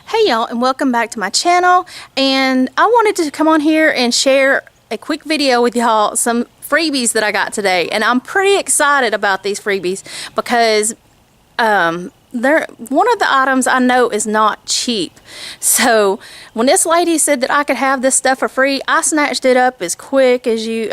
Hey y'all, and welcome back to my channel. And I wanted to come on here and share a quick video with y'all, some freebies that I got today. And I'm pretty excited about these freebies because they're one of the items I know is not cheap. So when this lady said that I could have this stuff for free, I snatched it up as quick as she was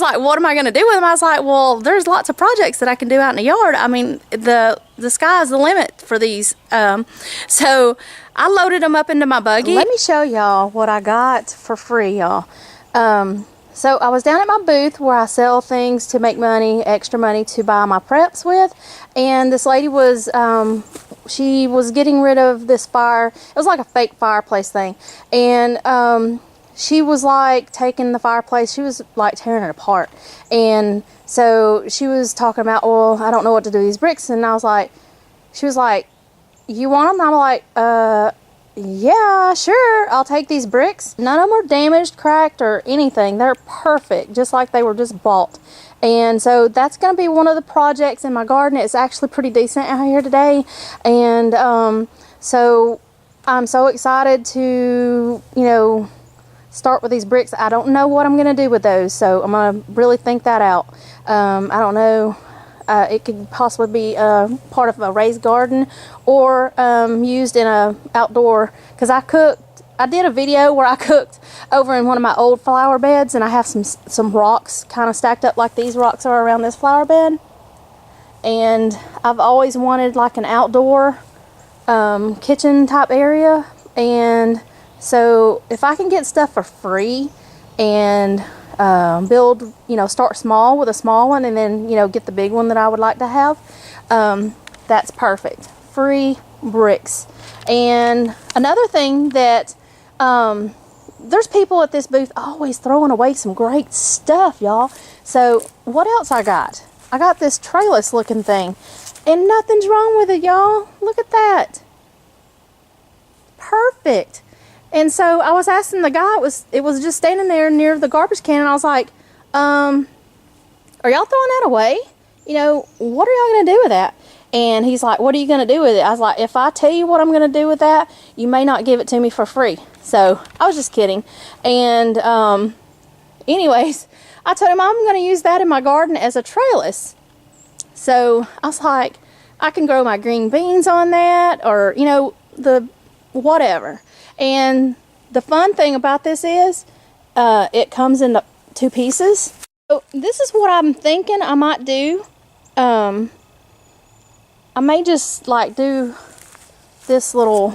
like, what am I going to do with them? I was like, well, there's lots of projects that I can do out in the yard. I mean, the sky's the limit for these. So I loaded them up into my buggy. Let me show y'all what I got for free, y'all. So I was down at my booth where I sell things to make money, extra money to buy my preps with. And this lady was, she was getting rid of this fire. It was like a fake fireplace thing. And, she was like taking the fireplace, she was like tearing it apart. And so she was talking about, well, I don't know what to do with these bricks. And I was like, she was like, you want them? And I'm like, yeah, sure, I'll take these bricks. None of them are damaged, cracked, or anything. They're perfect, just like they were just bought. And so that's going to be one of the projects in my garden. It's actually pretty decent out here today. And so I'm so excited to, start with these bricks. I don't know what I'm going to do with those, so I'm going to really think that out. I don't know. It could possibly be part of a raised garden or used in a outdoor, because I did a video where I cooked over in one of my old flower beds, and I have some rocks kind of stacked up like these rocks are around this flower bed. And I've always wanted like an outdoor kitchen type area, and so if I can get stuff for free and build, start small with a small one and then, get the big one that I would like to have, that's perfect. Free bricks. And another thing that, there's people at this booth always throwing away some great stuff, y'all. So what else I got? I got this trellis looking thing and nothing's wrong with it, y'all. Look at that. Perfect. And so I was asking the guy, it was just standing there near the garbage can, and I was like, are y'all throwing that away? What are y'all going to do with that? And he's like, what are you going to do with it? I was like, if I tell you what I'm going to do with that, you may not give it to me for free. So I was just kidding. And anyways, I told him I'm going to use that in my garden as a trellis. So I was like, I can grow my green beans on that, or, the whatever. And the fun thing about this is it comes in two pieces. So this is what I'm thinking I might do. I may just like do this little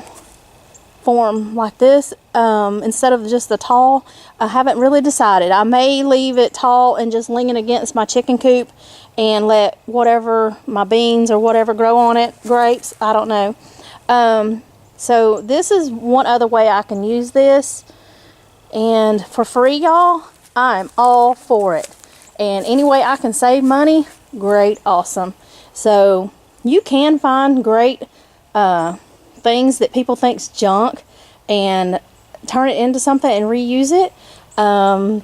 form like this instead of just the tall. I haven't really decided. I may leave it tall and just lean it against my chicken coop and let whatever, my beans or whatever, grow on it. Grapes, I don't know. So this is one other way I can use this, and for free, y'all, I'm all for it. And any way I can save money, great, awesome. So you can find great things that people think's junk and turn it into something and reuse it.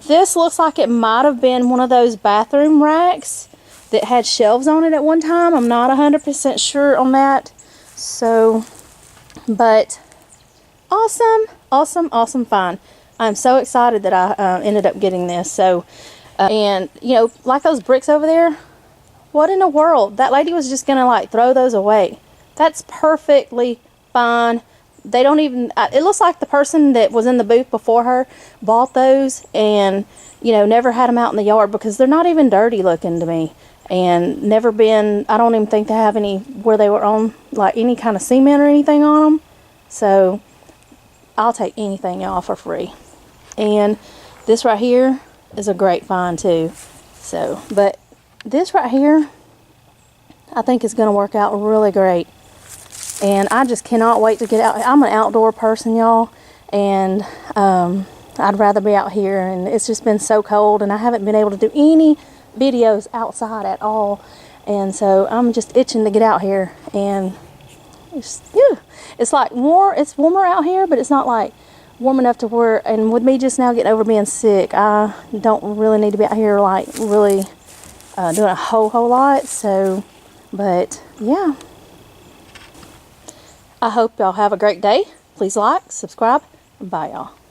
This looks like it might have been one of those bathroom racks that had shelves on it at one time. I'm not 100% sure on that. So, but awesome find. I'm so excited that I ended up getting this. So and like those bricks over there, what in the world? That lady was just gonna like throw those away. That's perfectly fine. They don't even, it looks like the person that was in the booth before her bought those and never had them out in the yard, because they're not even dirty looking to me. And never been, I don't even think they have any where they were on like any kind of cement or anything on them. So I'll take anything, y'all, for free. And this right here is a great find too. So, but this right here, I think is going to work out really great. And I just cannot wait to get out. I'm an outdoor person, y'all. And I'd rather be out here. And it's just been so cold, and I haven't been able to do any videos outside at all, and so I'm just itching to get out here. And it's like it's warmer out here, but it's not like warm enough to where, and with me just now getting over being sick, I don't really need to be out here like really doing a whole lot. So, but yeah, I hope y'all have a great day. Please like, subscribe, and bye y'all.